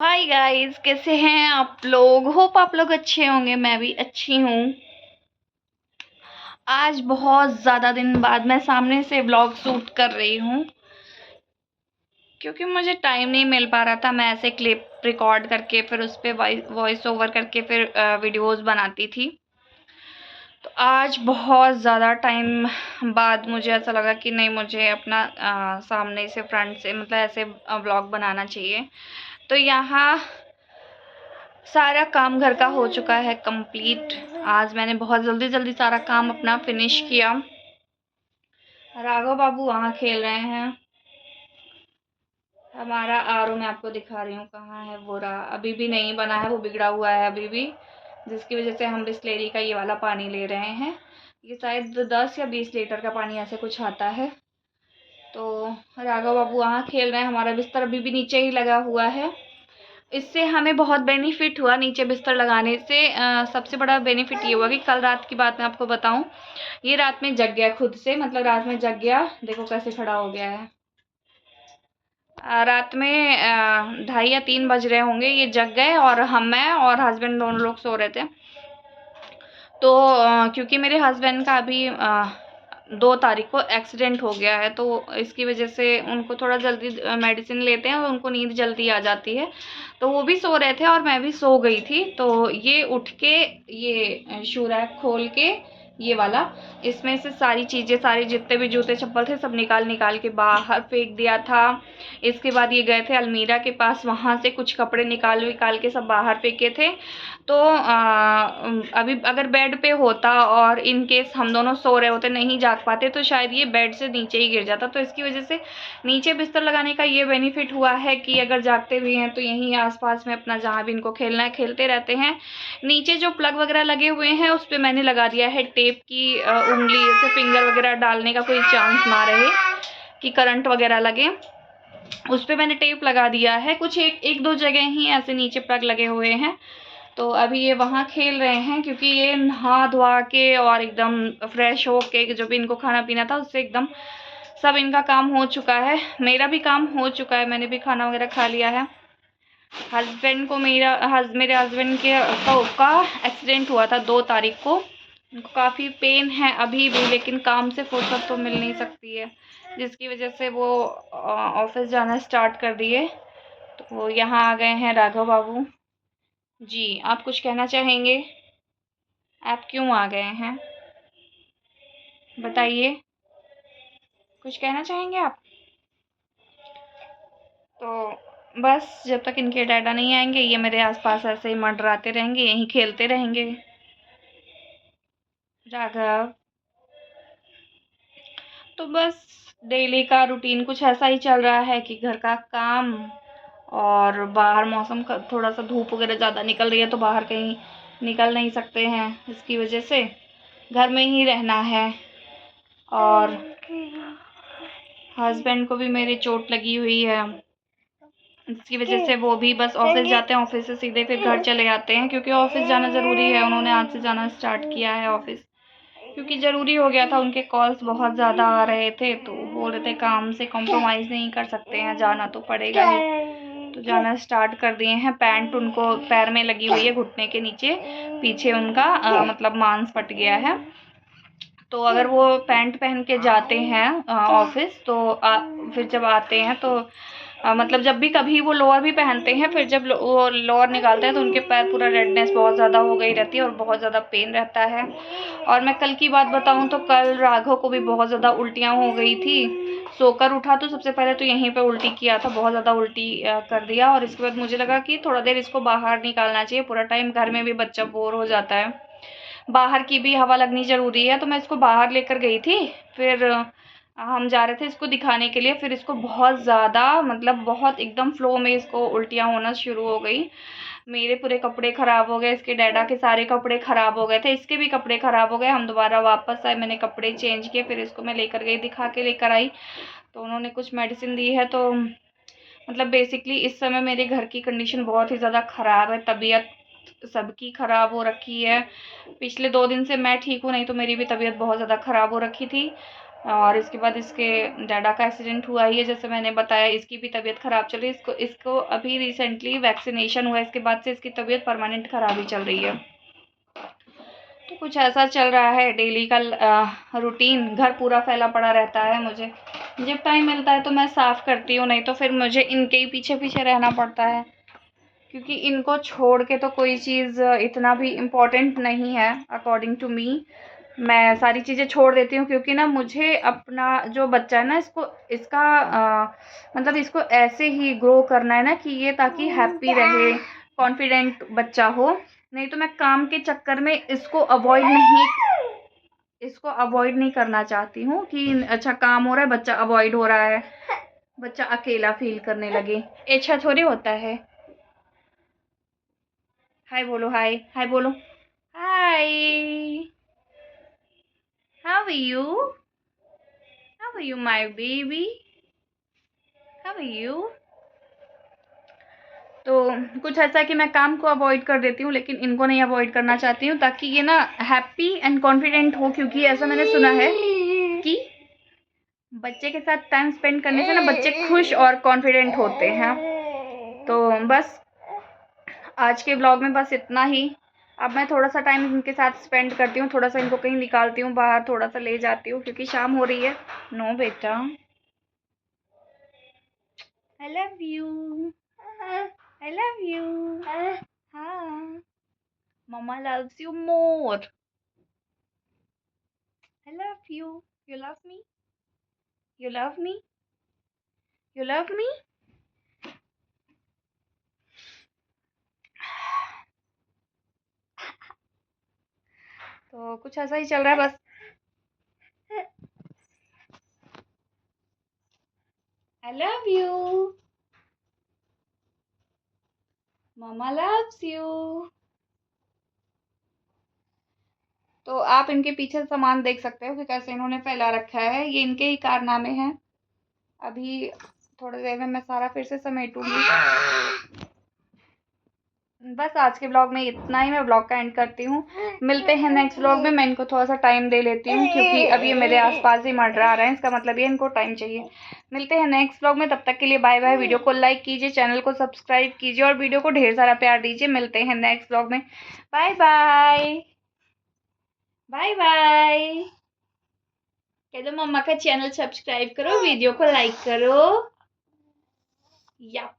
Hi guys, कैसे हैं आप लोग। होप आप लोग अच्छे होंगे। मैं भी अच्छी हूँ। आज बहुत ज़्यादा दिन बाद मैं सामने से व्लॉग शूट कर रही हूँ क्योंकि मुझे टाइम नहीं मिल पा रहा था। मैं ऐसे क्लिप रिकॉर्ड करके फिर उस पर वॉइस ओवर करके फिर वीडियोस बनाती थी। तो आज बहुत ज़्यादा टाइम बाद मुझे ऐसा लगा कि नहीं, मुझे अपना सामने से फ्रंट से मतलब ऐसे व्लॉग बनाना चाहिए। तो यहाँ सारा काम घर का हो चुका है कंप्लीट। आज मैंने बहुत जल्दी जल्दी सारा काम अपना फिनिश किया। राघव बाबू वहाँ खेल रहे हैं। हमारा आरओ मैं आपको दिखा रही हूँ कहाँ है। वो रहा, अभी भी नहीं बना है, वो बिगड़ा हुआ है अभी भी, जिसकी वजह से हम बिस्लेरी का ये वाला पानी ले रहे हैं। ये शायद 10 या 20 लीटर का पानी ऐसे कुछ आता है। तो राघव बाबू वहाँ खेल रहे हैं। हमारा बिस्तर अभी भी नीचे ही लगा हुआ है। इससे हमें बहुत बेनिफिट हुआ नीचे बिस्तर लगाने से। सबसे बड़ा बेनिफिट ये हुआ कि कल रात की बात मैं आपको बताऊं, ये रात में जग गया खुद से, मतलब रात में जग गया। देखो कैसे खड़ा हो गया है। रात में 2:30 या 3 बज रहे होंगे, ये जग गए और मैं और हस्बैंड दोनों लोग सो रहे थे। तो क्योंकि मेरे हस्बैंड का अभी 2 तारीख को एक्सीडेंट हो गया है, तो इसकी वजह से उनको थोड़ा जल्दी मेडिसिन लेते हैं और उनको नींद जल्दी आ जाती है। तो वो भी सो रहे थे और मैं भी सो गई थी। तो ये उठ के ये शू रैक खोल के ये वाला, इसमें से सारी चीज़ें, सारे जितने भी जूते चप्पल थे सब निकाल निकाल के बाहर फेंक दिया था। इसके बाद ये गए थे अलमीरा के पास, वहाँ से कुछ कपड़े निकाल निकाल के सब बाहर फेंके थे। तो अभी अगर बेड पे होता और इन केस हम दोनों सो रहे होते, नहीं जाग पाते, तो शायद ये बेड से नीचे ही गिर जाता। तो इसकी वजह से नीचे बिस्तर लगाने का ये बेनिफिट हुआ है कि अगर जागते भी हैं तो यहीं आसपास में अपना जहाँ भी इनको खेलना है खेलते रहते हैं। नीचे जो प्लग वगैरह लगे हुए हैं उस पर मैंने लगा दिया है टेप की उंगली से फिंगर वगैरह डालने का कोई चांस ना रहे कि करंट वगैरह लगे। उस पर मैंने टेप लगा दिया है। कुछ एक दो जगह ही ऐसे नीचे प्लग लगे हुए हैं। तो अभी ये वहाँ खेल रहे हैं क्योंकि ये नहा धोआ के और एकदम फ्रेश हो के जो भी इनको खाना पीना था उससे एकदम सब इनका काम हो चुका है। मेरा भी काम हो चुका है, मैंने भी खाना वगैरह खा लिया है। हस्बैंड को मेरे हस्बैंड का एक्सीडेंट हुआ था 2 तारीख को। उनको काफ़ी पेन है अभी भी, लेकिन काम से फुर्सत तो मिल नहीं सकती है, जिसकी वजह से वो ऑफिस जाना स्टार्ट कर दिए। तो वो यहाँ आ गए हैं राघव बाबू जी। आप कुछ कहना चाहेंगे? आप क्यों आ गए हैं, बताइए। कुछ कहना चाहेंगे आप? तो बस जब तक इनके डैडा नहीं आएंगे ये मेरे आसपास ऐसे ही मंडराते रहेंगे, यहीं खेलते रहेंगे। राघव, तो बस डेली का रूटीन कुछ ऐसा ही चल रहा है कि घर का काम, और बाहर मौसम का थोड़ा सा धूप वगैरह ज़्यादा निकल रही है तो बाहर कहीं निकल नहीं सकते हैं, इसकी वजह से घर में ही रहना है। और हस्बैंड को भी मेरी चोट लगी हुई है, इसकी वजह से वो भी बस ऑफिस जाते हैं, ऑफिस से सीधे फिर घर चले आते हैं क्योंकि ऑफिस जाना ज़रूरी है। उन्होंने आज से जाना स्टार्ट किया है ऑफिस, क्योंकि ज़रूरी हो गया था। उनके कॉल्स बहुत ज़्यादा आ रहे थे तो बोल रहे थे काम से कॉम्प्रोमाइज़ नहीं कर सकते हैं, जाना तो पड़ेगा ही। तो जाना स्टार्ट कर दिए हैं। पैंट उनको पैर में लगी हुई है, घुटने के नीचे पीछे उनका मतलब मांस फट गया है। तो अगर वो पैंट पहन के जाते हैं ऑफिस तो फिर जब आते हैं तो मतलब जब भी कभी वो लोअर भी पहनते हैं, फिर जब वो लोअर निकालते हैं तो उनके पैर पूरा रेडनेस बहुत ज़्यादा हो गई रहती है और बहुत ज़्यादा पेन रहता है। और मैं कल की बात बताऊं तो कल राघव को भी बहुत ज़्यादा उल्टियाँ हो गई थी। सोकर उठा तो सबसे पहले तो यहीं पे उल्टी किया था, बहुत ज़्यादा उल्टी कर दिया। और इसके बाद मुझे लगा कि थोड़ा देर इसको बाहर निकालना चाहिए, पूरा टाइम घर में भी बच्चा बोर हो जाता है, बाहर की भी हवा लगनी ज़रूरी है। तो मैं इसको बाहर लेकर गई थी। फिर हम जा रहे थे इसको दिखाने के लिए, फिर इसको बहुत ज़्यादा मतलब बहुत एकदम फ्लो में इसको उल्टियाँ होना शुरू हो गई। मेरे पूरे कपड़े ख़राब हो गए, इसके डैडा के सारे कपड़े ख़राब हो गए थे, इसके भी कपड़े ख़राब हो गए। हम दोबारा वापस आए, मैंने कपड़े चेंज किए, फिर इसको मैं लेकर गई, दिखा के लेकर आई। तो उन्होंने कुछ मेडिसिन दी है। तो मतलब बेसिकली इस समय मेरे घर की कंडीशन बहुत ही ज़्यादा ख़राब है, तबीयत सबकी ख़राब हो रखी है। पिछले 2 दिन से मैं ठीक हूँ, नहीं तो मेरी भी तबीयत बहुत ज़्यादा ख़राब हो रखी थी। और इसके बाद इसके डैडा का एक्सीडेंट हुआ ही है, जैसे मैंने बताया। इसकी भी तबीयत ख़राब चल रही है। इसको अभी रिसेंटली वैक्सीनेशन हुआ है, इसके बाद से इसकी तबीयत परमानेंट ख़राब ही चल रही है। तो कुछ ऐसा चल रहा है डेली का रूटीन। घर पूरा फैला पड़ा रहता है। मुझे जब टाइम मिलता है तो मैं साफ़ करती हूँ, नहीं तो फिर मुझे इनके ही पीछे पीछे रहना पड़ता है, क्योंकि इनको छोड़ के तो कोई चीज़ इतना भी इम्पोर्टेंट नहीं है अकॉर्डिंग टू मी। मैं सारी चीज़ें छोड़ देती हूँ, क्योंकि ना मुझे अपना जो बच्चा है ना, इसका मतलब इसको ऐसे ही ग्रो करना है ना कि ये ताकि हैप्पी रहे, कॉन्फिडेंट बच्चा हो। नहीं तो मैं काम के चक्कर में इसको अवॉइड नहीं करना चाहती हूँ कि अच्छा काम हो रहा है, बच्चा अवॉइड हो रहा है, बच्चा अकेला फील करने लगे। अच्छा थोड़ी होता है। हाय बोलो, हाय हाय बोलो, hi. How are you? How are you my baby? How are you? तो कुछ ऐसा है कि मैं काम को अवॉइड कर देती हूँ, लेकिन इनको नहीं अवॉइड करना चाहती हूँ, ताकि ये ना हैप्पी एंड कॉन्फिडेंट हो। क्योंकि ऐसा मैंने सुना है कि बच्चे के साथ टाइम स्पेंड करने से ना बच्चे खुश और कॉन्फिडेंट होते हैं। तो बस आज के ब्लॉग में बस इतना ही। अब मैं थोड़ा सा टाइम इनके साथ स्पेंड करती हूँ, थोड़ा सा इनको कहीं निकालती हूँ बाहर, थोड़ा सा ले जाती हूँ, क्योंकि शाम हो रही है। नो बेटा, I love you, I love you. हाँ, मम्मा loves you more. I love you. You love me? You love me? You love me? तो कुछ ऐसा ही चल रहा है बस। आई लव यू, मम्मा लव्स यू। तो आप इनके पीछे सामान देख सकते हो कि कैसे इन्होंने फैला रखा है। ये इनके ही कारनामे हैं। अभी थोड़ी देर में मैं सारा फिर से समेटूंगी। बस आज के ब्लॉग में इतना ही। मैं ब्लॉग का एंड करती हूँ। मिलते हैं नेक्स्ट ब्लॉग में। मैं इनको थोड़ा सा टाइम दे लेती हूँ, क्योंकि अभी ये मेरे आसपास ही मंडरा रहे हैं। इसका मतलब ये इनको टाइम चाहिए। मिलते हैं नेक्स्ट ब्लॉग में। तब तक के लिए बाय बाय। वीडियो को लाइक कीजिए, चैनल को सब्सक्राइब कीजिए और वीडियो को ढेर सारा प्यार दीजिए। मिलते हैं नेक्स्ट ब्लॉग में। Bye bye, bye bye. कह दो मम्मा का चैनल सब्सक्राइब करो, वीडियो को लाइक करो। या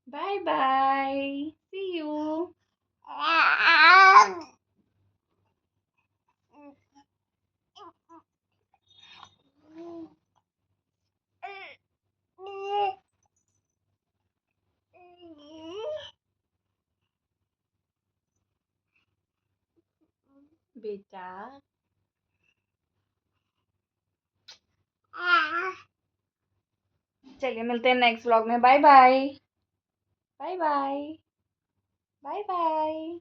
बाय बाय, सी यू। बेटा चलिए, मिलते हैं नेक्स्ट व्लॉग में। Bye bye, bye bye, bye bye.